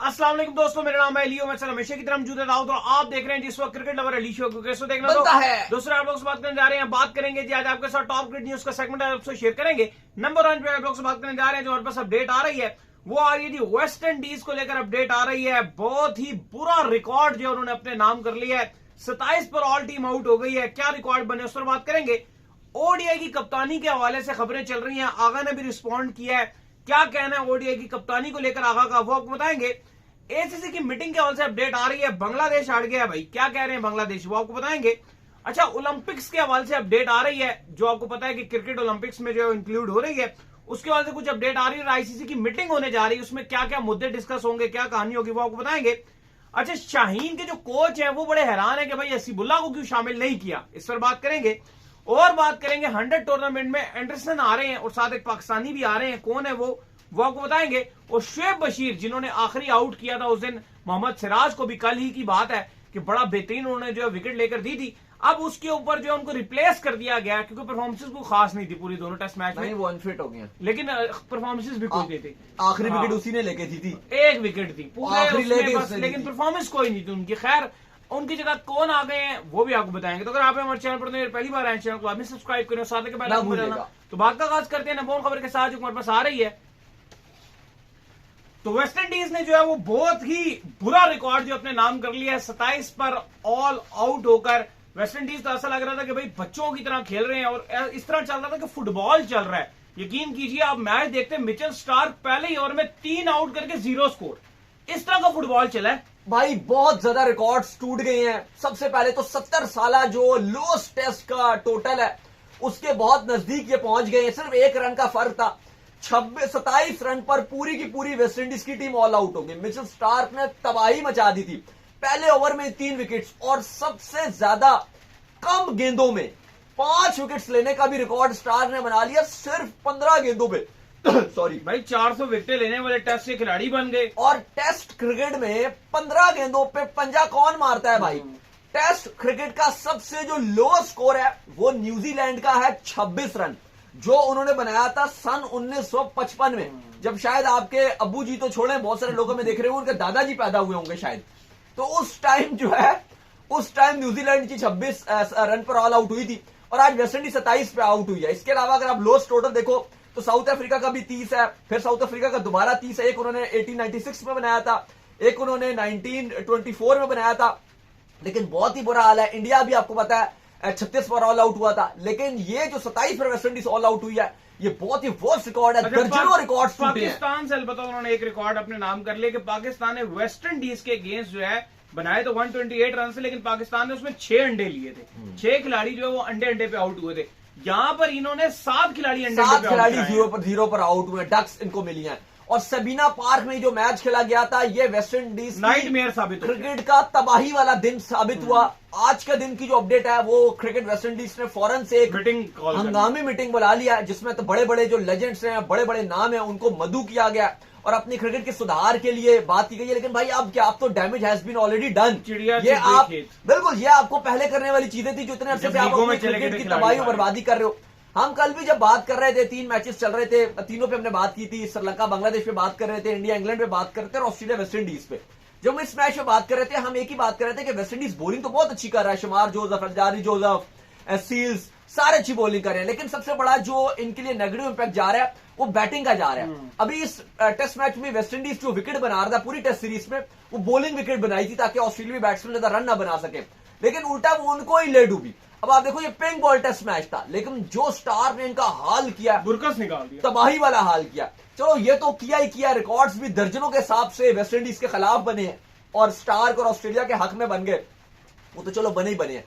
अस्सलाम वालेकुम दोस्तों, मेरा नाम है लियो। मैं सर हमेशा की तरह मौजूद है और आप देख रहे हैं जिस वक्त क्रिकेट लवर अली शो को कैसे देखना है। दूसरा आप लोग से बात करने जा रहे हैं। बात करेंगे जी आज आपके साथ टॉप क्रिकेट न्यूज का सेगमेंट आपसे शेयर करेंगे। नंबर 1 पे आप लोग से बात करने जा रहे हैं जो हमारे पास अपडेट आ रही है वो आ रही है जी वेस्ट इंडीज को लेकर अपडेट आ रही है। बहुत ही बुरा रिकॉर्ड जो उन्होंने अपने नाम कर लिया है। 27 पर ऑल टीम आउट हो गई है। क्या रिकॉर्ड बने उस पर बात करेंगे। ओडीआई की कप्तानी के हवाले से खबरें चल रही हैं। आगा ने भी रिस्पॉन्ड किया है। क्या कहना है ओडीआई की कप्तानी को लेकर आगा का, वो आपको बताएंगे। एसीसी की मीटिंग के हवाले से अपडेट आ रही है। बांग्लादेश हार गया भाई, क्या कह रहे हैं बांग्लादेश, वो आपको बताएंगे। अच्छा, ओलंपिक्स के हवाले से अपडेट आ रही है जो आपको पता है कि क्रिकेट ओलंपिक्स में जो इंक्लूड हो रही है उसके हवाले से कुछ अपडेट आ रही है। आईसीसी की मीटिंग होने जा रही है, उसमें क्या क्या मुद्दे डिस्कस होंगे, क्या कहानी होगी, वो आपको बताएंगे। अच्छा, शाहीन के जो कोच हैं वो बड़े हैरान है कि भाई हसीबुल्लाह को क्यों शामिल नहीं किया, इस पर बात करेंगे। और बात करेंगे 100 टूर्नामेंट में एंडरसन आ रहे हैं और साथ एक पाकिस्तानी भी आ रहे हैं, कौन है वो आपको बताएंगे। और शुएब बशीर जिन्होंने आखिरी आउट किया था उस दिन मोहम्मद सिराज को भी, कल ही की बात है कि बड़ा बेहतरीन उन्होंने जो विकेट लेकर दी थी। अब उसके ऊपर जो उनको रिप्लेस कर दिया गया क्योंकि परफॉर्मेंस को खास नहीं थी पूरी दोनों टेस्ट मैच में, वो अनफिट हो गया, लेकिन परफॉर्मेंस भी कोई थी। आखिरी विकेट उसी ने लेके थी, एक विकेट थी पूरे, लेकिन परफॉर्मेंस कोई नहीं थी उनकी। खैर, उनकी जगह कौन आ गए हैं वो भी आपको बताएंगे। तो अगर आप हमारे चैनल पर पहली बार आए चैनल को आपने सब्सक्राइब करें, साथ के पहले तो बात का आगाज करते हैं नंबर खबर के साथ जो हमारे पास आ रही है। तो वेस्ट इंडीज ने जो है वो बहुत ही बुरा रिकॉर्ड जो अपने नाम कर लिया है। 27 पर ऑल आउट होकर वेस्ट इंडीज तो ऐसा लग रहा था कि भाई बच्चों की तरह खेल रहे हैं और इस तरह चल रहा था कि फुटबॉल चल रहा है। यकीन कीजिए, आप मैच देखते हैं, मिचेल स्टार्क पहले ही ओवर में 3 आउट करके 0 स्कोर, इस तरह का फुटबॉल चला है भाई। बहुत ज्यादा रिकॉर्ड्स टूट गए हैं। सबसे पहले तो 70 साल जो लोएस्ट टेस्ट का टोटल है उसके बहुत नजदीक ये पहुंच गए हैं। सिर्फ 1 रन का फर्क था। 27 रन पर पूरी की पूरी वेस्ट इंडीज की टीम ऑल आउट हो गई। मिचेल स्टार्क ने तबाही मचा दी थी। पहले ओवर में 3 विकेट्स और सबसे ज्यादा कम गेंदों में 5 विकेट्स लेने का भी रिकॉर्ड स्टार ने बना लिया सिर्फ 15 गेंदों पे। सॉरी भाई, 400 विकेट लेने वाले टेस्ट के खिलाड़ी बन गए। और टेस्ट क्रिकेट में 15 गेंदों पे पंजा कौन मारता है भाई। टेस्ट क्रिकेट का सबसे जो लो स्कोर है वो न्यूजीलैंड का है 26 रन, जो उन्होंने बनाया था सन 1955 में, जब शायद आपके अब्बू जी तो छोड़े, बहुत सारे लोगों में देख रहे होंगे उनके दादाजी पैदा हुए होंगे शायद। तो उस टाइम जो है, उस टाइम न्यूजीलैंड की 26 रन पर ऑल आउट हुई थी और आज वेस्ट इंडीज 27 पे आउट हुई है। इसके अलावा अगर आप लोएस्ट टोटल देखो तो साउथ अफ्रीका का भी 30 है, फिर साउथ अफ्रीका का दोबारा 30 है। एक उन्होंने 1896 में बनाया था, एक उन्होंने 1924 में बनाया था। लेकिन बहुत ही बुरा हाल है। इंडिया भी आपको पता है 36 पर ऑल आउट हुआ था, लेकिन ये जो 27 पर वेस्ट इंडीज ऑल आउट हुई है ये बहुत ही वर्स्ट रिकॉर्ड है। दर्जनों रिकॉर्ड पाकिस्तान से अलबत्ता उन्होंने एक रिकॉर्ड अपने नाम कर लिया कि पाकिस्तान ने वेस्ट इंडीज के अगेंस्ट जो है बनाए तो 128 रन से, लेकिन पाकिस्तान ने उसमें 6 अंडे लिए थे। 6 खिलाड़ी जो है वो अंडे पे आउट हुए थे। यहाँ पर इन्होंने 7 खिलाड़ी अंडे पे खिलाड़ी 0 पर आउट हुए। डक्स इनको मिली हैं। और सबीना पार्क में जो मैच खेला गया था ये वेस्ट इंडीज नाइटमेयर साबित, क्रिकेट का तबाही वाला दिन साबित हुआ। आज के दिन की जो अपडेट है वो क्रिकेट वेस्ट इंडीज ने फौरन से एक हंगामी मीटिंग बुला लिया, जिसमें तो बड़े बड़े जो लेजेंड्स हैं, बड़े बड़े नाम हैं, उनको मदऊ किया गया और अपनी क्रिकेट के सुधार के लिए बात की गई है। लेकिन भाई अब क्या, आप तो damage has been already done. ये आप बिल्कुल, ये आपको पहले करने वाली चीजें थी जो इतने अरसे से आप क्रिकेट की तबाही और बर्बादी कर रहे हो। हम कल भी जब बात कर रहे थे, 3 मैचेस चल रहे थे, तीनों पे हमने बात की थी। श्रीलंका बांग्लादेश पे बात कर रहे थे, इंडिया इंग्लैंड पे बात कर रहे थे और ऑस्ट्रेलिया वेस्ट इंडीज पे। जब हम इस मैच पे बात कर रहे थे हम एक ही बात कर रहे थे कि वेस्ट इंडीज बॉलिंग तो बहुत अच्छी कर रहा है। शुमार जोसेफ, अलजारी जोसेफ, सील्स सारे अच्छी बॉलिंग कर रहे हैं, लेकिन सबसे बड़ा जो इनके लिए नेगेटिव इंपैक्ट जा रहा है वो बैटिंग का जा रहा है। अभी इस टेस्ट मैच में वेस्ट इंडीज जो विकेट बना रहा था पूरी टेस्ट सीरीज में, वो बॉलिंग विकेट बनाई थी ताकि ऑस्ट्रेलियाई बैट्समैन ज्यादा रन ना बना सके, लेकिन उल्टा वो उनको ही ले डूबी। अब आप देखो, ये पिंक बॉल टेस्ट मैच था, लेकिन जो स्टार ने इनका हाल किया, बुरकस निकाल दिया, तबाही वाला हाल किया। चलो ये तो किया ही किया, रिकॉर्ड्स भी दर्जनों के हिसाब से वेस्ट इंडीज के खिलाफ बने हैं और स्टार्क और ऑस्ट्रेलिया के हक में बन गए, वो तो चलो बने ही बने हैं।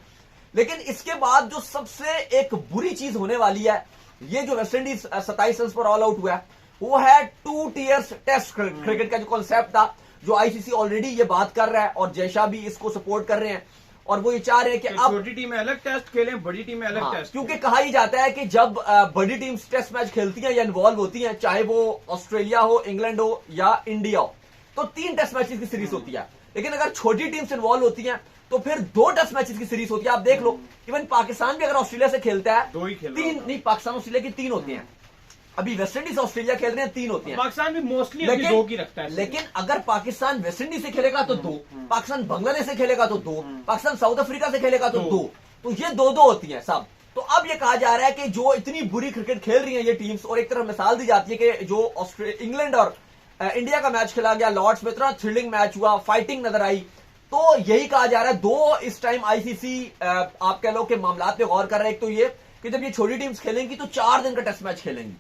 लेकिन इसके बाद जो सबसे एक बुरी चीज होने वाली है, ये जो वेस्ट इंडीज 27 रन पर ऑल आउट हुआ है, वो है 2 टियर्स टेस्ट क्रिकेट का जो कॉन्सेप्ट था, जो आईसीसी ऑलरेडी ये बात कर रहा है और जयशाह भी इसको सपोर्ट कर रहे हैं। और वो ये चाह रहे हैं कि अब छोटी टीमें अलग टेस्ट खेलें, बड़ी टीमें अलग टेस्ट, क्योंकि कहा ही जाता है कि जब बड़ी टीम्स टेस्ट मैच खेलती हैं या इन्वॉल्व होती हैं, चाहे वो ऑस्ट्रेलिया हो, इंग्लैंड हो या इंडिया हो, तो 3 टेस्ट मैचेस की सीरीज होती है। लेकिन अगर छोटी टीम्स इन्वॉल्व होती हैं तो फिर 2 टेस्ट मैचेस की सीरीज होती है। आप देख लो, इवन पाकिस्तान भी अगर ऑस्ट्रेलिया से खेलता है 2 ही 3 नहीं, पाकिस्तान ऑस्ट्रेलिया की 3 होती हैं। अभी वेस्टइंडीज ऑस्ट्रेलिया खेल रहे हैं, 3 होते हैं। पाकिस्तान भी मोस्टली अपनी 2 की रखता है। लेकिन अगर पाकिस्तान वेस्टइंडीज से खेलेगा तो 2, पाकिस्तान बांग्लादेश से खेलेगा तो 2, पाकिस्तान साउथ अफ्रीका से खेलेगा तो 2, तो ये 2-2 होती हैं सब। तो अब ये कहा जा रहा है कि जो इतनी बुरी क्रिकेट खेल रही हैं ये टीम्स, और एक तरफ मिसाल दी जाती है कि जो इंग्लैंड और इंडिया का मैच खेला गया लॉर्ड्स में, इतना थ्रिलिंग मैच हुआ, फाइटिंग नजर आई, तो यही कहा जा रहा है 2 इस टाइम आईसीसी आप कह लो कि मामला पे गौर कर रहे हैं। एक तो ये कि जब ये छोटी टीम्स खेलेंगी तो 4 दिन का टेस्ट मैच खेलेंगी,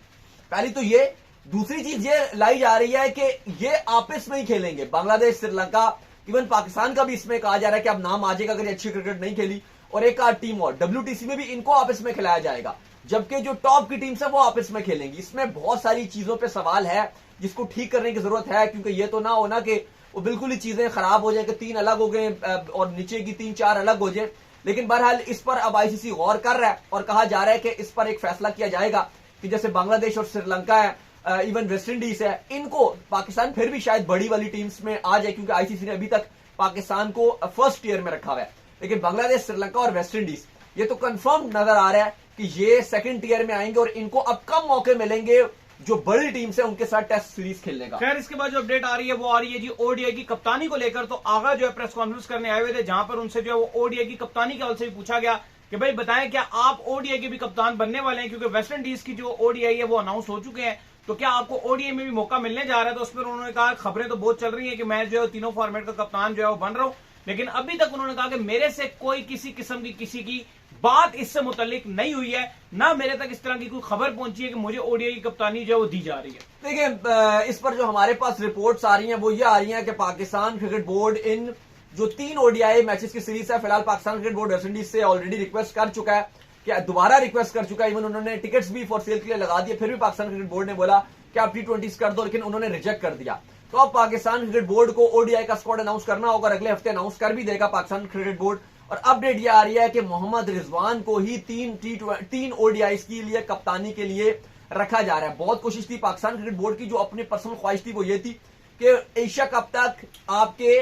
पहली तो ये। दूसरी चीज ये लाई जा रही है कि ये आपस में ही खेलेंगे, बांग्लादेश, श्रीलंका, इवन पाकिस्तान का भी इसमें कहा जा रहा है कि अब नाम आ जाएगा अगर ये अच्छी क्रिकेट नहीं खेली, और एक आध टीम और WTC में भी इनको आपस में खिलाया जाएगा, जबकि जो टॉप की टीम्स है वो आपस में खेलेंगी। इसमें बहुत सारी चीजों पे सवाल है जिसको ठीक करने की जरूरत है, क्योंकि ये तो ना हो ना कि वो बिल्कुल ही चीजें खराब हो जाए कि 3 अलग हो गए और नीचे की 3-4 अलग हो जाए। लेकिन बहरहाल इस पर अब आईसीसी गौर कर रहा है और कहा जा रहा है कि इस पर एक फैसला किया जाएगा कि जैसे बांग्लादेश और श्रीलंका है, इवन वेस्ट इंडीज है, इनको पाकिस्तान फिर भी शायद बड़ी वाली टीम्स में आ जाए, क्योंकि आईसीसी ने अभी तक पाकिस्तान को फर्स्ट ईयर में रखा हुआ है। लेकिन बांग्लादेश, श्रीलंका और वेस्ट इंडीज ये तो कंफर्म नजर आ रहा है कि ये सेकंड ईयर में आएंगे और इनको अब कम मौके मिलेंगे जो बड़ी टीम्स है उनके साथ टेस्ट सीरीज खेलने का। खैर इसके बाद जो अपडेट आ रही है वो आ रही है जी ओडीआई की कप्तानी को लेकर। तो आगा जो है प्रेस कॉन्फ्रेंस करने आए हुए थे, जहां पर उनसे जो है वो ओडीआई की कप्तानी के हवाले से भी पूछा गया कि भाई बताएं क्या आप ओडीआई के भी कप्तान बनने वाले हैं, क्योंकि वेस्ट इंडीज की जो ओडीआई है वो अनाउंस हो चुके हैं, तो क्या आपको ओडीआई में भी मौका मिलने जा रहा है। तो उस पर उन्होंने कहा खबरें तो बहुत चल रही है कि मैं जो है तीनों फॉर्मेट का कप्तान जो है वो बन रहा हूं, लेकिन अभी तक उन्होंने कहा कि मेरे से कोई किसी किस्म की किसी की बात इससे मुतालिक नहीं हुई है, ना मेरे तक इस तरह की कोई खबर पहुंची है कि मुझे ओडीआई की कप्तानी जो है वो दी जा रही है। देखिए इस पर जो हमारे पास रिपोर्ट्स आ रही हैं वो ये आ रही हैं कि पाकिस्तान क्रिकेट बोर्ड इन जो 3 ओडीआई मैचेस की सीरीज है, फिलहाल Pakistan cricket board West Indies से ऑलरेडी रिक्वेस्ट कर चुका है, कि दोबारा रिक्वेस्ट कर चुका है, इवन उन्होंने टिकट्स भी फॉर सेल के लिए लगा दिए, फिर भी पाकिस्तान क्रिकेट बोर्ड ने बोला कि आप T20s कर दो, लेकिन उन्होंने रिजेक्ट कर दिया। तो अब पाकिस्तान क्रिकेट बोर्ड को ओडीआई का स्क्वाड अनाउंस करना होगा, अगले हफ्ते अनाउंस कर भी देगा पाकिस्तान क्रिकेट बोर्ड। और अपडेट ये आ रही है कि मोहम्मद रिजवान को ही 3 ओडीआईस के लिए कप्तानी के लिए रखा जा रहा है। बहुत कोशिश थी पाकिस्तान क्रिकेट बोर्ड की, जो अपनी पर्सनल ख्वाहिश थी वो ये थी कि एशिया कप तक आपके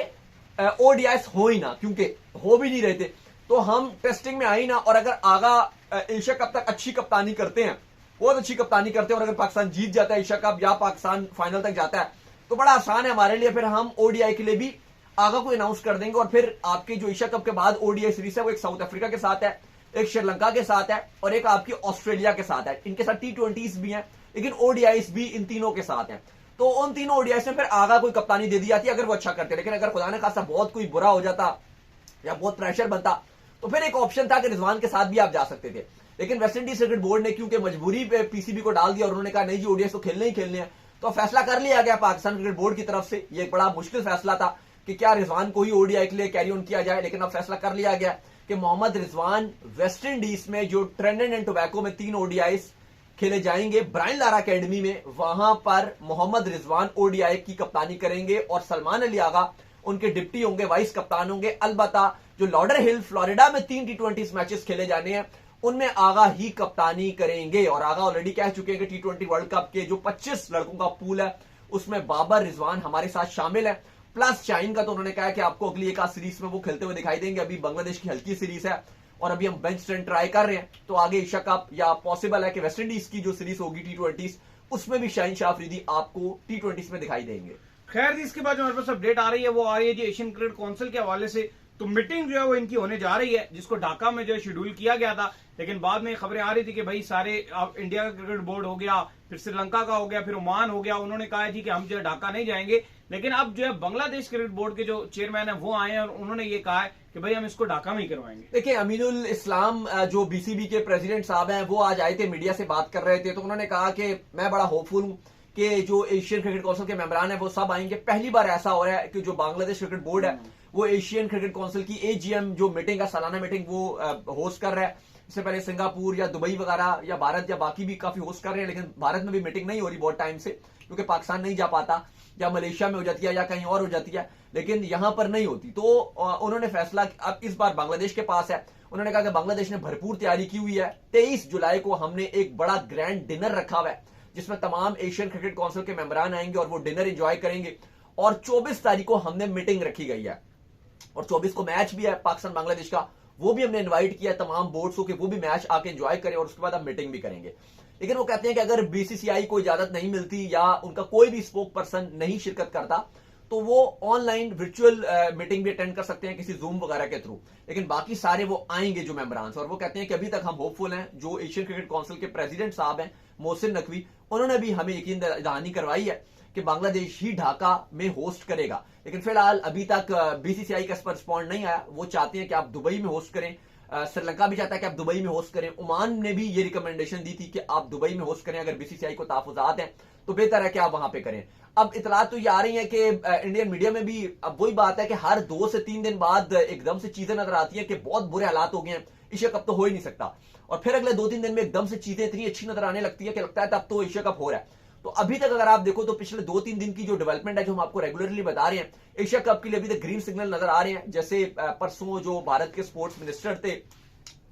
ओडीआईस हो ही ना, क्योंकि हो भी नहीं रहे थे, तो हम टेस्टिंग में आई ना, और अगर आगा एशिया कप तक अच्छी कप्तानी करते हैं, बहुत अच्छी कप्तानी करते हैं, और अगर पाकिस्तान जीत जाता है एशिया कप या पाकिस्तान फाइनल तक जाता है, तो बड़ा आसान है हमारे लिए, फिर हम ओडीआई के लिए भी आगा को अनाउंस कर देंगे। और फिर आपकी जो एशिया कप के बाद ओडीआई सीरीज है वो एक साउथ अफ्रीका के साथ है, एक श्रीलंका के साथ है, और एक आपकी ऑस्ट्रेलिया के साथ है। इनके साथ T20s भी हैं, लेकिन ओडीआईस भी इन तीनों के साथ हैं। तो उन तीनों ओडीआईस में फिर आगा कोई कप्तानी दे दी जाती है अगर वो अच्छा करते। लेकिन अगर खुदा ने खासा बहुत कोई बुरा हो जाता या बहुत प्रेशर बनता, तो फिर एक ऑप्शन था कि रिजवान के साथ भी आप जा सकते थे। लेकिन वेस्ट इंडीज क्रिकेट बोर्ड ने क्योंकि मजबूरी पे पीसीबी को डाल दिया और उन्होंने कहा नहीं जी ओडीआईस तो खेलने ही खेलने हैं, तो फैसला कर लिया गया पाकिस्तान क्रिकेट बोर्ड की तरफ से। ये एक बड़ा मुश्किल फैसला था कि क्या रिजवान को ही ओडीआई के लिए कैरी ऑन किया जाए, लेकिन अब फैसला कर लिया गया कि मोहम्मद रिजवान वेस्ट इंडीज में जो ट्रिनिडाद एंड टोबैको में 3 ओडीआईस खेले जाएंगे ब्रायन लारा अकेडमी में, वहां पर मोहम्मद रिजवान ओडीआई की कप्तानी करेंगे और सलमान अली आगा उनके डिप्टी होंगे, वाइस कप्तान होंगे। अलबत्ता जो लॉडर हिल फ्लोरिडा में 3 T20 मैचेस खेले जाने हैं उनमें आगा ही कप्तानी करेंगे। और आगा ऑलरेडी कह चुके हैं कि T20 वर्ल्ड कप के जो 25 लड़कों का पूल है उसमें बाबर रिजवान हमारे साथ शामिल है, प्लस शाइन का तो उन्होंने कहा कि आपको अगली एक सीरीज में वो खेलते हुए दिखाई देंगे। अभी बांग्लादेश की हल्की सीरीज है और अभी हम बेंच स्ट्रेंथ ट्राई कर रहे हैं, तो आगे एशिया कप या पॉसिबल है कि वेस्ट इंडीज की जो सीरीज होगी T20s उसमें भी शाहीन शाह अफरीदी आपको T20s में दिखाई देंगे। खैर इसके बाद जो हमारे पास अपडेट आ रही है वो आ रही है जी एशियन क्रिकेट काउंसिल के हवाले से। तो मीटिंग जो है वो इनकी होने जा रही है, जिसको ढाका में जो है शेड्यूल किया गया था, लेकिन बाद में खबरें आ रही थी कि भाई सारे इंडिया का क्रिकेट बोर्ड हो गया, फिर श्रीलंका का हो गया, फिर ओमान हो गया, उन्होंने कहा जी कि हम जो है ढाका नहीं जाएंगे। लेकिन अब जो है बांग्लादेश क्रिकेट बोर्ड के जो चेयरमैन है वो आए हैं और उन्होंने ये कहा है कि भाई हम इसको ढाका में ही करवाएंगे। देखिए अमीनुल इस्लाम जो बीसीबी के प्रेसिडेंट साहब हैं वो आज आए थे, मीडिया से बात कर रहे थे, तो उन्होंने कहा कि मैं बड़ा होपफुल हूं कि जो एशियन क्रिकेट काउंसिल के मेंबरान है वो सब आएंगे। पहली बार ऐसा हो रहा है कि जो बांग्लादेश क्रिकेट बोर्ड है वो एशियन क्रिकेट काउंसिल की AGM जो मीटिंग है, सालाना मीटिंग, वो होस्ट कर रहा है। इससे पहले सिंगापुर या दुबई वगैरह या भारत या बाकी भी काफी होस्ट कर रहे हैं, लेकिन भारत में भी मीटिंग नहीं हो रही बहुत टाइम से, क्योंकि पाकिस्तान नहीं जा पाता, या मलेशिया में हो जाती है या कहीं और हो जाती है, लेकिन यहां पर नहीं होती। तो उन्होंने फैसला अब इस बार बांग्लादेश के पास है। उन्होंने कहा कि बांग्लादेश ने भरपूर तैयारी की हुई है। 23 जुलाई को हमने एक बड़ा ग्रैंड डिनर रखा हुआ है जिसमें तमाम एशियन क्रिकेट काउंसिल के मेंबरान आएंगे और वो डिनर एंजॉय करेंगे। और 24 तारीख को हमने मीटिंग रखी गई है और 24 को मैच भी है पाकिस्तान बांग्लादेश का, वो भी हमने इनवाइट किया है तमाम बोर्ड्स को कि वो भी मैच आके एंजॉय करें और उसके बाद हम मीटिंग भी करेंगे। लेकिन वो कहते हैं कि अगर बीसीसीआई को इजाजत नहीं मिलती या उनका कोई भी स्पोक पर्सन नहीं शिरकत करता तो वो ऑनलाइन वर्चुअल मीटिंग भी अटेंड कर सकते हैं किसी जूम वगैरह के थ्रू, लेकिन बाकी सारे वो आएंगे जो मेंबरान। और वो कहते हैं कि अभी तक हम होपफुल हैं। जो एशियन क्रिकेट काउंसिल के प्रेसिडेंट साहब हैं मोहसिन नकवी, उन्होंने भी हमें यकीन दहानी करवाई है कि बांग्लादेश ही ढाका में होस्ट करेगा। लेकिन फिलहाल अभी तक बीसीसीआई का इस पर रिस्पॉन्ड नहीं आया। वो चाहते हैं कि आप दुबई में होस्ट करें, श्रीलंका भी चाहता है कि आप दुबई में होस्ट करें, ओमान ने भी ये रिकमेंडेशन दी थी कि आप दुबई में होस्ट करें, अगर बीसीसीआई को तहफुजात हैं तो बेहतर है कि आप वहां पे करें। अब इतलात तो ये आ रही है कि इंडियन मीडिया में भी अब वही बात है कि हर 2 से 3 दिन बाद एकदम से चीजें नजर आती हैं कि बहुत बुरे हालात हो गए हैं, एशिया कप तो हो ही नहीं सकता, और फिर अगले 2-3 दिन में एकदम से चीजें इतनी अच्छी नजर आने लगती है कि लगता है तब तो एशिया कप हो रहा है। तो अभी तक अगर आप देखो तो पिछले 2-3 दिन की जो डेवलपमेंट है, जो हम आपको रेगुलरली बता रहे हैं, एशिया कप के लिए अभी तक ग्रीन सिग्नल नजर आ रहे हैं। जैसे परसों जो भारत के स्पोर्ट्स मिनिस्टर थे,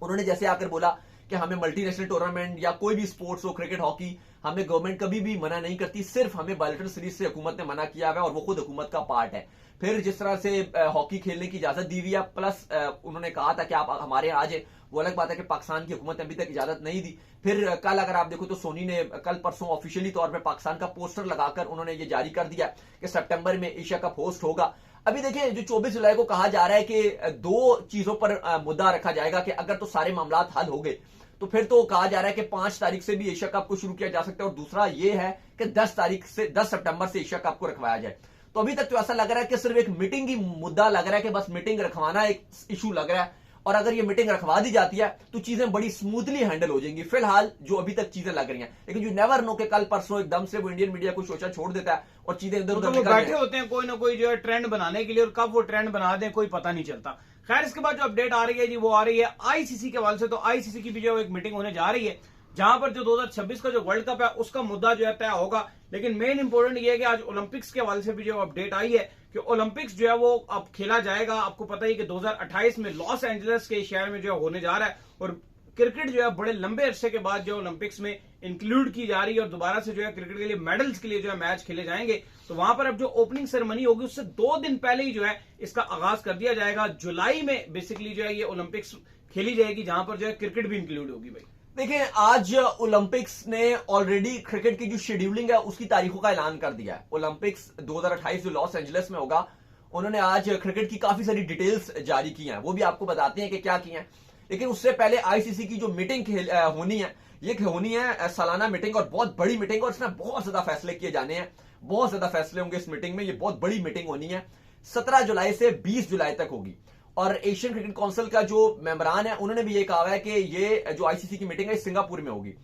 उन्होंने जैसे आकर बोला कि हमें मल्टीनेशनल टूर्नामेंट या कोई भी स्पोर्ट्स हो, क्रिकेट, हॉकी, हमें गवर्नमेंट कभी भी मना नहीं करती, सिर्फ हमें बायलैटरल सीरीज से हुकूमत ने मना किया हुआ है और वो खुद हुकूमत का पार्ट है। फिर जिस तरह से हॉकी खेलने की इजाजत दी हुई है, प्लस उन्होंने कहा था कि आप हमारे यहाँ आ जाए। वो अलग बात है कि पाकिस्तान की हुकूमत ने अभी तक इजाजत नहीं दी। फिर कल अगर आप देखो तो सोनी ने कल परसों ऑफिशियली तौर पर पाकिस्तान का पोस्टर लगाकर उन्होंने ये जारी कर दिया कि सितंबर में एशिया कप होस्ट होगा। अभी देखिए जो 24 जुलाई को कहा जा रहा है कि 2 चीजों पर मुद्दा रखा जाएगा कि अगर तो सारे मामलात हल हो गए तो फिर तो कहा जा रहा है कि 5 तारीख से भी एशिया कप को शुरू किया जा सकता है, और दूसरा यह है कि 10 सितंबर से एशिया कप को रखवाया जाए। तो अभी तक तो ऐसा लग रहा है कि सिर्फ एक मीटिंग ही मुद्दा लग रहा है कि बस मीटिंग रखवाना एक इशू लग रहा है, और अगर ये मीटिंग रखवा दी जाती है तो चीजें बड़ी स्मूथली हैंडल हो जाएंगी फिलहाल जो अभी तक चीजें लग रही हैं। लेकिन यू नेवर नो कि कल परसों एकदम से वो इंडियन मीडिया को सोचा छोड़ देता है और चीजें इधर उधर बैठे होते हैं कोई ना कोई जो है ट्रेंड बनाने के लिए, और कब वो ट्रेंड बना दें कोई पता नहीं चलता। खैर, इसके बाद जो अपडेट आ रही है जी, वो आ रही है आईसीसी के हवाले से। तो आईसीसी की भी जो एक मीटिंग होने जा रही है जहां पर जो 2026 का जो वर्ल्ड कप है उसका मुद्दा जो है तय होगा। लेकिन मेन इंपोर्टेंट ये है कि आज ओलंपिक्स के हवाले से भी जो अपडेट आई है कि ओलंपिक्स जो है वो अब खेला जाएगा। आपको पता ही कि 2028 में लॉस एंजलिस के शहर में जो है होने जा रहा है, और क्रिकेट जो है बड़े लंबे अरसे के बाद जो ओलंपिक्स में इंक्लूड की जा रही है, और दोबारा से जो है क्रिकेट के लिए मेडल्स के लिए जो है मैच खेले जाएंगे। तो वहां पर अब जो ओपनिंग सेरेमनी होगी उससे 2 दिन पहले ही जो है इसका आगाज कर दिया जाएगा। जुलाई में बेसिकली जो है ये ओलंपिक्स खेली जाएगी, जहां पर जो है क्रिकेट भी इंक्लूड होगी। भाई देखिए, आज ओलंपिक्स ने ऑलरेडी क्रिकेट की जो शेड्यूलिंग है उसकी तारीखों का ऐलान कर दिया है। ओलंपिक्स 2028 जो लॉस एंजलिस में होगा, उन्होंने आज क्रिकेट की काफी सारी डिटेल्स जारी की हैं, वो भी आपको बताते हैं कि क्या की हैं। लेकिन उससे पहले आईसीसी की जो मीटिंग होनी है, ये होनी है सालाना मीटिंग, और बहुत बड़ी मीटिंग, और इसमें बहुत ज्यादा फैसले किए जाने हैं, बहुत ज्यादा फैसले होंगे इस मीटिंग में। ये बहुत बड़ी मीटिंग होनी है, 17 जुलाई से 20 जुलाई तक होगी। और एशियन क्रिकेट काउंसिल का जो मेंबरान है उन्होंने भी ये कहा है कि ये जो आईसीसी की मीटिंग है सिंगापुर में होगी।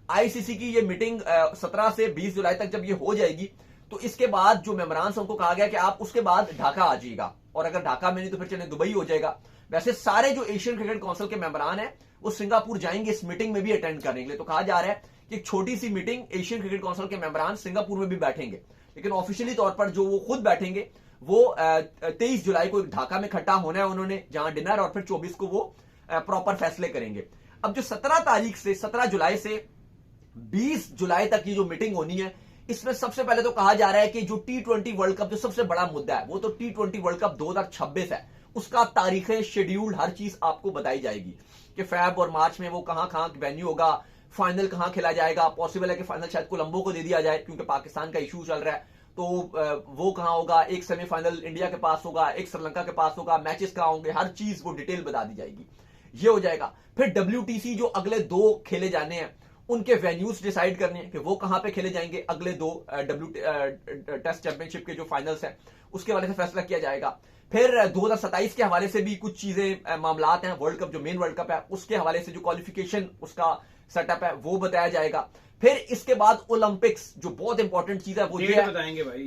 आईसीसी की ये मीटिंग 17 से 20 जुलाई तक जब ये हो जाएगी तो इसके बाद जो मेंबरान से उनको कहा गया कि आप उसके बाद ढाका आ जाइएगा, और अगर ढाका में नहीं तो फिर चले दुबई हो जाएगा। वैसे सारे जो एशियन क्रिकेट काउंसिल के मेंबरान है वो सिंगापुर जाएंगे इस मीटिंग में भी अटेंड करने के लिए। तो कहा जा रहा है कि एक छोटी सी मीटिंग एशियन क्रिकेट काउंसिल के मेंबरान सिंगापुर में भी बैठेंगे, लेकिन ऑफिशियली तौर पर जो वो खुद बैठेंगे वो 23 जुलाई को ढाका में इकट्ठा होना है उन्होंने, जहां डिनर, और फिर 24 को वो प्रॉपर फैसले करेंगे। अब जो 17 जुलाई से 20 जुलाई तक की जो मीटिंग होनी है, इसमें सबसे पहले तो कहा जा रहा है कि जो T20 वर्ल्ड कप जो सबसे बड़ा मुद्दा है, वो तो T20 वर्ल्ड कप 2026 है। उसका तारीखें, शेड्यूल, हर चीज आपको बताई जाएगी कि फैब और मार्च में वो कहां वेन्यू होगा, फाइनल कहां खेला जाएगा। पॉसिबल है कि फाइनल शायद कोलंबो को दे दिया जाए क्योंकि पाकिस्तान का इशू चल रहा है, तो वो कहां होगा, एक सेमीफाइनल इंडिया के पास होगा, एक श्रीलंका के पास होगा, मैचेस कहां होंगे, हर चीज वो डिटेल बता दी जाएगी। ये हो जाएगा। फिर WTC जो अगले 2 खेले जाने हैं उनके वेन्यूज डिसाइड करने हैं कि वो कहां पे खेले जाएंगे। अगले 2 टेस्ट चैंपियनशिप के जो फाइनल्स हैं उसके हवाले से फैसला किया जाएगा। फिर 2027 के हवाले से भी कुछ चीजें मामलात हैं। वर्ल्ड कप जो मेन वर्ल्ड कप है उसके हवाले से जो क्वालिफिकेशन उसका सेटअप है वो बताया जाएगा। फिर इसके बाद ओलंपिक्स जो बहुत इंपॉर्टेंट चीज है वो ये बताएंगे भाई।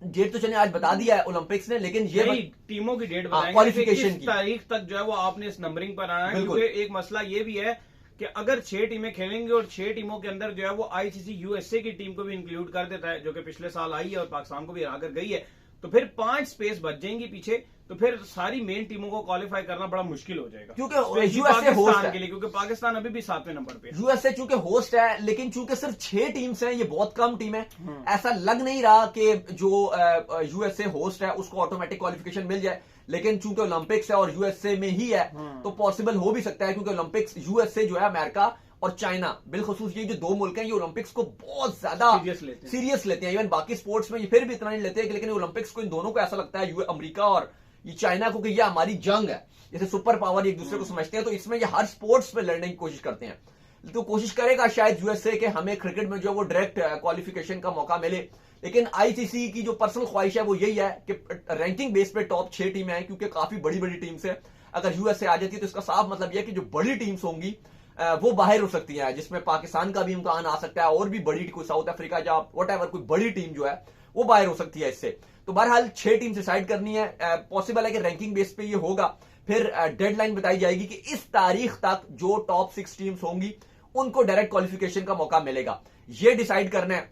डेट तो चलिए आज बता दिया है ओलंपिक्स ने, लेकिन ये टीमों की डेट बताएंगे, क्वालिफिकेशन की तारीख तक जो है वो आपने इस नंबरिंग पर आना है। क्योंकि एक मसला ये भी है कि अगर 6 टीमें खेलेंगे और 6 टीमों के अंदर जो है वो आईसीसी यूएसए की टीम को भी इंक्लूड कर देता है, जो कि पिछले साल आई है और पाकिस्तान को भी हरा कर गई है, तो फिर 5 स्पेस बच जाएंगी पीछे। तो फिर सारी मेन टीमों को क्वालिफाई करना बड़ा मुश्किल हो जाएगा, क्योंकि यूएसए होस्ट है के लिए, क्योंकि पाकिस्तान अभी भी 7वें नंबर पे। यूएसए चूंकि होस्ट है, लेकिन चूंकि सिर्फ 6 टीम्स हैं, ये बहुत कम टीम है। ऐसा लग नहीं रहा कि जो यूएसए होस्ट है उसको ऑटोमेटिक क्वालिफिकेशन मिल जाए, लेकिन चूंकि ओलंपिक्स है और यूएसए में ही है तो पॉसिबल हो भी सकता है, क्योंकि ओलंपिक्स यूएसए जो है अमेरिका और चाइना, बिलखसूस ये जो दो मुल्क हैं, ये ओलंपिक्स को बहुत ज्यादा सीरियस लेते हैं। इवन बाकी स्पोर्ट्स में ये फिर भी इतना नहीं लेते, लेकिन ओलंपिक्स को इन दोनों को ऐसा लगता है, अमेरिका और ये चाइना को, कि ये हमारी जंग है, जैसे सुपर पावर एक दूसरे को समझते हैं। तो इसमें ये हर स्पोर्ट्स में लड़ने की कोशिश करते हैं। तो कोशिश करेगा शायद यूएसए के हमें क्रिकेट में जो वो डायरेक्ट क्वालिफिकेशन का मौका मिले, लेकिन आईसीसी की जो पर्सनल ख्वाहिश है वो यही है कि रैंकिंग बेस पे टॉप 6 टीमें आए, क्योंकि काफी बड़ी बड़ी टीम्स है। अगर यूएसए आ जाती है तो इसका साफ मतलब यह है कि जो बड़ी टीम्स होंगी वो बाहर हो सकती है, जिसमें पाकिस्तान का भी इम्कान आ सकता है, और भी बड़ी कोई साउथ अफ्रीका या व्हाटएवर कोई बड़ी टीम जो है वो बाहर हो सकती है इससे। तो बहरहाल 6 टीम डिसाइड करनी है। पॉसिबल है कि रैंकिंग बेस पे ये होगा, फिर डेडलाइन बताई जाएगी कि इस तारीख तक जो टॉप 6 टीम्स होंगी उनको डायरेक्ट क्वालिफिकेशन का मौका मिलेगा, ये डिसाइड करना है।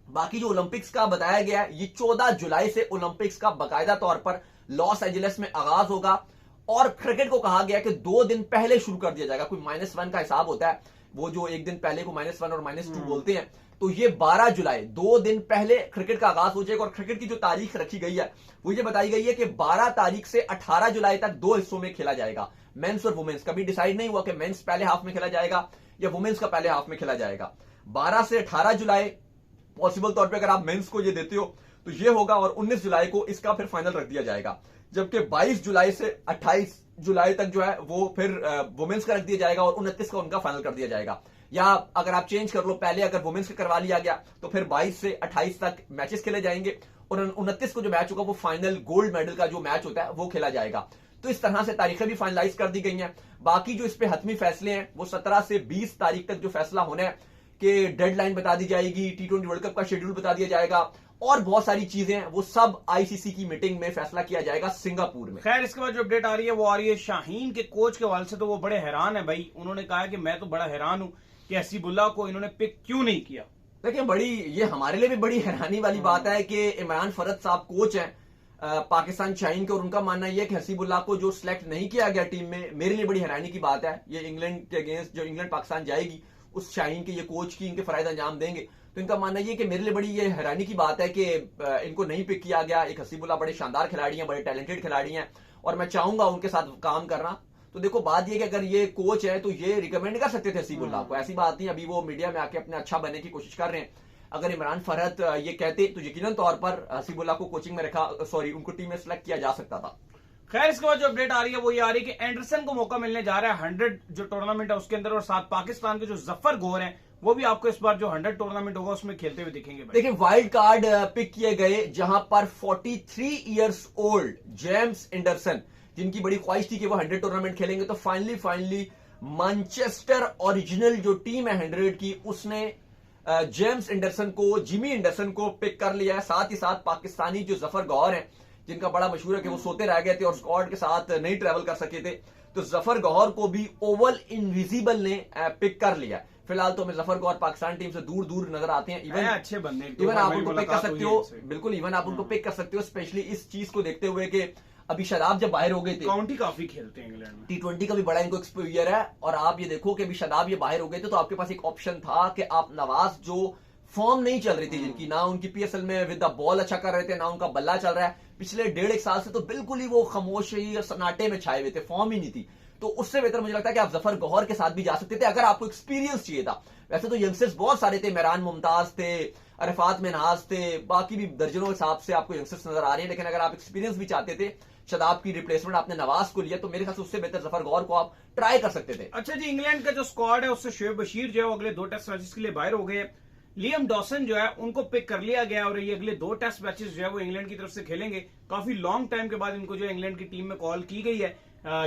बाकी जो ओलंपिक्स का बताया गया है, ये 14 जुलाई से ओलंपिक्स का बाकायदा तौर पर लॉस एंजलिस में आगाज होगा, और क्रिकेट को कहा गया कि 2 दिन पहले शुरू कर दिया जाएगा। कोई -1 का हिसाब होता है, वो जो एक दिन पहले को -1 और -2 बोलते हैं। तो ये 12 जुलाई 2 दिन पहले क्रिकेट का आगाज हो जाएगा। और क्रिकेट की जो तारीख रखी गई है वो ये बताई गई है कि 12 तारीख से 18 जुलाई तक 2 हिस्सों में खेला जाएगा, मेंस और वुमेन्स। कभी डिसाइड नहीं हुआ कि मेंस पहले हाफ में खेला जाएगा या वुमेन्स का पहले हाफ में खेला जाएगा। 12 से 18 जुलाई पॉसिबल तौर पे अगर आप मेंस को ये देते हो तो ये होगा, और 19 जुलाई को इसका फिर फाइनल रख दिया जाएगा। जबकि 22 जुलाई से 28 जुलाई तक जो है वो फिर वुमेन्स का रख दिया जाएगा, और 29 का उनका फाइनल कर दिया जाएगा। या अगर आप चेंज कर लो, पहले अगर वुमेन्स का करवा लिया गया तो फिर 22 से 28 तक मैचेस खेले जाएंगे, और 29 को जो मैच होगा वो फाइनल गोल्ड मेडल का जो मैच होता है वो खेला जाएगा। तो इस तरह से तारीखें भी फाइनलाइज कर दी गई हैं। बाकी जो इस पे हतमी फैसले हैं वो 17 से 20 तारीख तक जो फैसला होना है कि डेडलाइन बता दी जाएगी, T20 वर्ल्ड कप का शेड्यूल बता दिया जाएगा, और बहुत सारी चीजें हैं, वो सब आईसीसी की मीटिंग में फैसला किया जाएगा सिंगापुर में। खैर, इसके बाद जो अपडेट आ रही है वो आ रही है शाहीन के कोच के हवाले से। तो वो बड़े हैरान है भाई, उन्होंने कहा कि मैं तो बड़ा हैरान हूं कि हसीबुल्लाह को इन्होंने पिक क्यों नहीं किया। देखिए, बड़ी ये हमारे लिए भी बड़ी हैरानी वाली बात है कि इमरान फरद साहब कोच हैं पाकिस्तान शाहीन के, और उनका मानना यह है कि हसीबुल्लाह को जो सिलेक्ट नहीं किया गया टीम में, मेरे लिए बड़ी हैरानी की बात है। ये इंग्लैंड के अगेंस्ट जो इंग्लैंड पाकिस्तान जाएगी उस शाहीन के ये कोच की इनके फराइज अंजाम देंगे। तो इनका मानना यह कि मेरे लिए बड़ी ये हैरानी की बात है कि इनको नहीं पिक किया गया। एक हसीबुल्लाह बड़े शानदार खिलाड़ी हैं, बड़े टैलेंटेड खिलाड़ी हैं, और मैं चाहूंगा उनके साथ काम करना। तो देखो, बात यह कि अगर ये कोच है तो ये रिकमेंड कर सकते थे हसीबुल्लाह को, ऐसी बात नहीं। अभी वो मीडिया में आके अपने अच्छा बनने की कोशिश कर रहे हैं। अगर इमरान फरहत ये कहते तो यकीनन तौर पर हसीबुल्लाह को कोचिंग में उनको टीम में सिलेक्ट किया जा सकता था। खैर, इसके बाद जो अपडेट आ रही है वो ये आ रही है कि एंडरसन को मौका मिलने जा रहा है 100 जो टूर्नामेंट है उसके अंदर, और साथ पाकिस्तान के जो जफर गोर हैं वो भी आपको इस बार जो 100 टूर्नामेंट होगा उसमें खेलते हुए दिखेंगे। देखिए, वाइल्ड कार्ड पिक किए गए, जहां पर 43 इयर्स ओल्ड जेम्स एंडरसन, जिनकी बड़ी ख्वाहिश थी कि वो 100 टूर्नामेंट खेलेंगे, तो फाइनली मैनचेस्टर ओरिजिनल जो टीम है 100 की, उसने जेम्स एंडरसन को, जिमी एंडरसन को पिक कर लिया है। साथ ही साथ पाकिस्तानी जो जफर गौर हैं, जिनका बड़ा मशहूर है कि वो सोते रह गए थे और स्क्वाड के साथ नहीं ट्रेवल कर सके थे, तो जफर गौर को भी ओवल इनविजिबल ने पिक कर लिया। फिलहाल तो हमें जफर गौर पाकिस्तान टीम से दूर दूर नजर आते हैं। इवन अच्छे बंदे, इवन आप उनको पिक कर सकते हो, बिल्कुल इवन आप उनको पिक कर सकते हो, स्पेशली इस चीज को देखते हुए कि अभी शादाब जब बाहर हो गए थे, काउंटी काफी खेलते हैं इंग्लैंड में, T20 का भी बड़ा इनको एक्सपोजर है। और आप ये देखो कि अभी शादाब ये बाहर हो गए थे, तो आपके पास एक ऑप्शन था कि आप नवाज जो फॉर्म नहीं चल रही थी जिनकी, ना उनकी पीएसएल में विद द बॉल अच्छा कर रहे थे, ना उनका बल्ला चल रहा है, पिछले 1.5 साल से तो बिल्कुल ही वो खामोश ही और सन्नाटे में छाए हुए थे, फॉर्म ही नहीं थी। तो उससे बेहतर मुझे लगता है कि आप जफर गौहर के साथ भी जा सकते थे अगर आपको एक्सपीरियंस चाहिए था। वैसे तो यंगस्टर्स बहुत सारे थे, मेहरान मुमताज थे, अरफात मिनहाज थे, बाकी भी दर्जनों के हिसाब से आपको यंगस्टर्स नजर आ रहे हैं, लेकिन अगर आप एक्सपीरियंस भी चाहते थे, शादाब की रिप्लेसमेंट आपने नवाज को लिया, तो मेरे ख्याल से उससे बेहतर जफर गौहर को आप ट्राई कर सकते थे। अच्छा जी, इंग्लैंड का जो स्क्वाड है उससे शोएब बशीर जो है वो अगले 2 टेस्ट मैचेस के लिए बाहर हो गए। लियम डॉसन जो है उनको पिक कर लिया गया, और ये अगले 2 टेस्ट मैचेस जो है वो इंग्लैंड की तरफ से खेलेंगे। काफी लॉन्ग टाइम के बाद इनको जो इंग्लैंड की टीम में कॉल की गई है।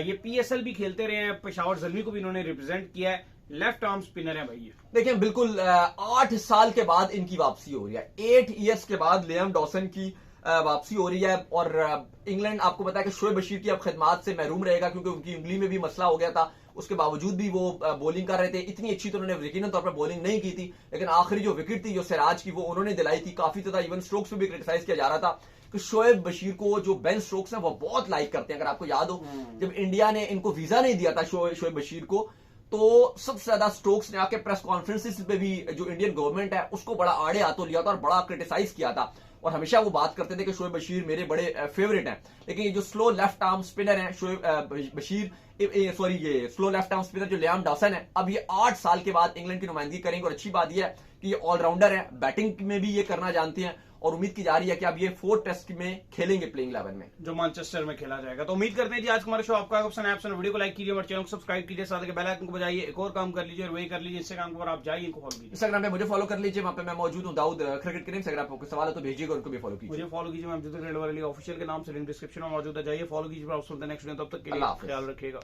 ये पीएसएल भी खेलते रहे हैं, पेशावर जल्मी को भी इन्होंने रिप्रेजेंट किया है, लेफ्ट आर्म स्पिनर है भाई। देखिए, बिल्कुल 8 साल के बाद इनकी वापसी हो रही है, 8 ईयर्स के बाद लियम डॉसन की वापसी हो रही है। और इंग्लैंड आपको पता है कि शोएब बशीर की अब खिदमात से महरूम रहेगा, क्योंकि उनकी उंगली में भी मसला हो गया था, उसके बावजूद भी वो बॉलिंग कर रहे थे। इतनी अच्छी तो उन्होंने यकीनन तौर पर बॉलिंग नहीं की थी, लेकिन आखिरी जो विकेट थी जो सिराज की, वो उन्होंने दिलाई थी। काफी ज्यादा इवन स्ट्रोक्स पे भी क्रिटिसाइज किया जा रहा था कि शोएब बशीर को जो बेन स्ट्रोक्स हैं वो बहुत लाइक करते हैं। अगर आपको याद हो, जब इंडिया ने इनको वीजा नहीं दिया था शोएब बशीर को, तो सबसे ज्यादा स्टोक्स ने आके प्रेस कॉन्फ्रेंसिस पे भी जो इंडियन गवर्नमेंट है उसको बड़ा आड़े हाथों लिया था और बड़ा क्रिटिसाइज किया था। और हमेशा वो बात करते थे कि शोएब बशीर मेरे बड़े फेवरेट हैं, लेकिन ये जो स्लो लेफ्ट आर्म स्पिनर है शोएब बशीर, सॉरी ये स्लो लेफ्ट आर्म स्पिनर जो लियाम डॉसन है, अब ये 8 साल के बाद इंग्लैंड की नुमाइंदगी करेंगे। और अच्छी बात यह है कि ये ऑलराउंडर है, बैटिंग में भी ये करना जानते हैं और उम्मीद की जा रही है कि अब ये 4 टेस्ट में खेलेंगे प्लेइंग 11 में, जो मैनचेस्टर में खेला जाएगा। तो उम्मीद करते हैं जी आज हमारे शो आपका पसंद आया। वीडियो को लाइक कीजिए, हमारे चैनल को सब्सक्राइब कीजिए, साथ ही बेल आइकन को बजाइए। एक और काम कर लीजिए और वही कर लीजिए, इंस्टाग्राम पर आप जाइए, इनको फॉलो कीजिए। इंस्टाग्राम पे मुझे फॉलो कर लीजिए, वहां पे मैं मौजूद हूं, दाऊद क्रिकेट के नेम। अगर आपको कोई सवाल है तो भेजिएगा, उनको भी फॉलो कीजिए। मुझे फॉलो कीजिए, मैं ऑफिशियल के नाम से लिंक डिस्क्रिप्शन में मौजूद है, जाइए फॉलो कीजिए। नेक्स्ट वीडियो, तब तक के लिए ख्याल रखिएगा।